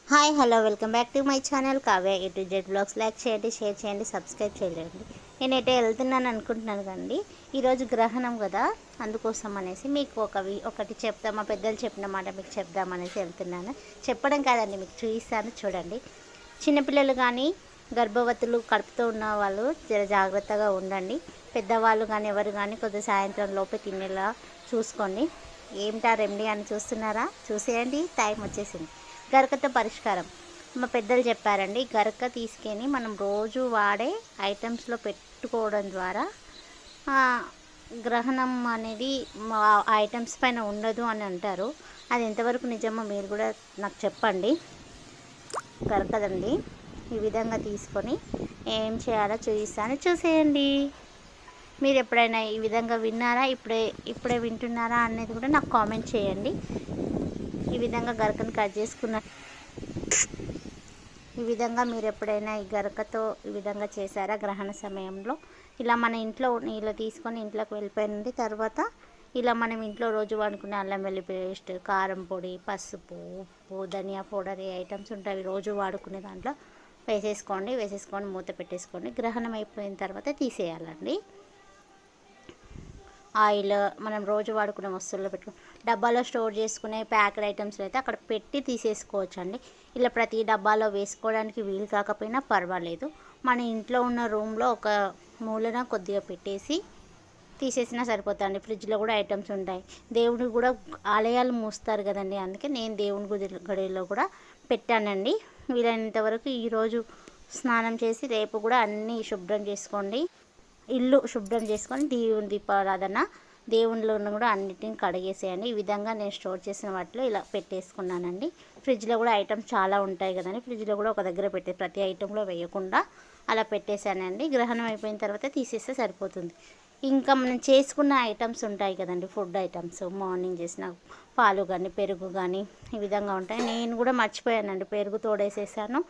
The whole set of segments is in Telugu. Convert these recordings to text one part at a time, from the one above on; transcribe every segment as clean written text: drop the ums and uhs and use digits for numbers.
Hi hello welcome back to my channel Kavya A to Z blogs. Like చేయండి, షేర్ చేయండి, సబ్స్క్రైబ్ చేయండి. నేను ఎటే వెళ్తున్నాను అనుకుంటున్నాను కండి. ఈరోజు గ్రహణం కదా, అందుకోసం అనేసి మీకు ఒకటి చెప్తా, మా పెద్దలు చెప్పిన మాట మీకు చెప్దామనేసి వెళ్తున్నాను. చెప్పడం కాదండి, మీకు చూపిస్తాను చూడండి. చిన్నపిల్లలు కానీ గర్భవతులు కడుపుతో ఉన్న వాళ్ళు జర జాగ్రత్తగా ఉండండి. పెద్దవాళ్ళు కానీ ఎవరు కానీ కొద్దిగా సాయంత్రం లోపే తినేలా చూసుకోండి. ఏమిటా రెమెడీ అని చూస్తున్నారా? చూసేయండి, టైం వచ్చేసింది. గరకతో పరిష్కారం మా పెద్దలు చెప్పారండి. గరక తీసుకొని మనం రోజు వాడే ఐటమ్స్లో పెట్టుకోవడం ద్వారా గ్రహణం అనేది ఐటమ్స్ పైన ఉండదు అని అంటారు. అది ఎంతవరకు నిజమో మీరు కూడా నాకు చెప్పండి. గరకదండి ఈ విధంగా తీసుకొని ఏం చేయాలో చూపిస్తాను, చూసేయండి. మీరు ఎప్పుడైనా ఈ విధంగా విన్నారా, ఇప్పుడే వింటున్నారా అనేది కూడా నాకు కామెంట్ చేయండి. ఈ విధంగా గరకను కట్ చేసుకున్న ఈ విధంగా మీరు ఎప్పుడైనా ఈ గరకతో ఈ విధంగా చేశారా గ్రహణ సమయంలో? ఇలా మన ఇంట్లో ఇలా తీసుకొని ఇంట్లోకి వెళ్ళిపోయినండి. తర్వాత ఇలా మనం ఇంట్లో రోజు వాడుకునే అల్లం వెల్లి పేస్ట్, కారం పొడి, పసుపు, ఉప్పు, ధనియా పౌడర్, ఏ ఐటమ్స్ ఉంటాయి రోజు వాడుకునే దాంట్లో వేసేసుకొని మూత పెట్టేసుకోండి. గ్రహణం అయిపోయిన తర్వాత తీసేయాలండి. ఆయిల్ మనం రోజు వాడుకునే వస్తువుల్లో పెట్టుకుని డబ్బాలో స్టోర్ చేసుకునే ప్యాక్డ్ ఐటమ్స్లో అయితే అక్కడ పెట్టి తీసేసుకోవచ్చు అండి. ఇలా ప్రతి డబ్బాలో వేసుకోవడానికి వీలు కాకపోయినా పర్వాలేదు. మన ఇంట్లో ఉన్న రూమ్లో ఒక మూలన కొద్దిగా పెట్టేసి తీసేసినా సరిపోతుంది. ఫ్రిడ్జ్లో కూడా ఐటమ్స్ ఉంటాయి. దేవుడికి కూడా ఆలయాలు మూస్తారు కదండి, అందుకే నేను దేవుని గడిలో కూడా పెట్టానండి. వీలైనంత వరకు ఈరోజు స్నానం చేసి రేపు కూడా అన్నీ శుభ్రం చేసుకోండి. ఇల్లు శుభ్రం చేసుకొని దేవుని దీపారాధన, దేవునిలో కూడా అన్నిటిని కడిగేసేయండి. ఈ విధంగా నేను స్టోర్ చేసిన వాటిలో ఇలా పెట్టేసుకున్నానండి. ఫ్రిడ్జ్లో కూడా ఐటమ్స్ చాలా ఉంటాయి కదండి, ఫ్రిడ్జ్లో కూడా ఒక దగ్గర ప్రతి ఐటెంలో వేయకుండా అలా పెట్టేశానండి. గ్రహణం అయిపోయిన తర్వాత తీసేస్తే సరిపోతుంది. ఇంకా మనం చేసుకున్న ఐటమ్స్ ఉంటాయి కదండి, ఫుడ్ ఐటమ్స్, మార్నింగ్ చేసిన పాలు కానీ పెరుగు కానీ ఈ విధంగా ఉంటాయి. నేను కూడా మర్చిపోయానండి, పెరుగు తోడేసేసాను.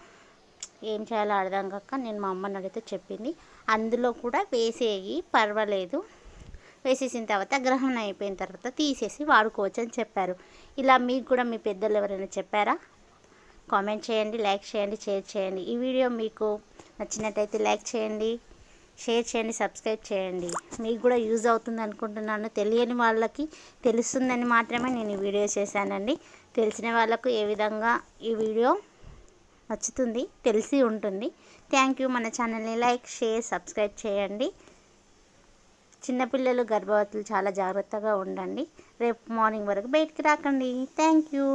ఏం చేయాలో అర్థం కాక నేను మా అమ్మని అడిగితే చెప్పింది, అందులో కూడా వేసేయి పర్వాలేదు, వేసేసిన తర్వాత గ్రహణం అయిపోయిన తర్వాత తీసేసి వాడుకోవచ్చు అని చెప్పారు. ఇలా మీకు కూడా మీ పెద్దలు ఎవరైనా చెప్పారా? కామెంట్ చేయండి, లైక్ చేయండి, షేర్ చేయండి. ఈ వీడియో మీకు నచ్చినట్టయితే లైక్ చేయండి, షేర్ చేయండి, సబ్స్క్రైబ్ చేయండి. మీకు కూడా యూజ్ అవుతుంది అనుకుంటున్నాను. తెలియని వాళ్ళకి తెలుస్తుందని మాత్రమే నేను ఈ వీడియో చేశానండి. తెలిసిన వాళ్ళకు ఏ విధంగా ఈ వీడియో నచ్చుతుంది తెలిసి ఉంటుంది. Thank you. మన ఛానల్ని లైక్, షేర్, సబ్స్క్రైబ్ చేయండి. చిన్నపిల్లలు గర్భవతులు చాలా జాగ్రత్తగా ఉండండి. రేపు మార్నింగ్ వరకు బయటికి రాకండి. Thank you.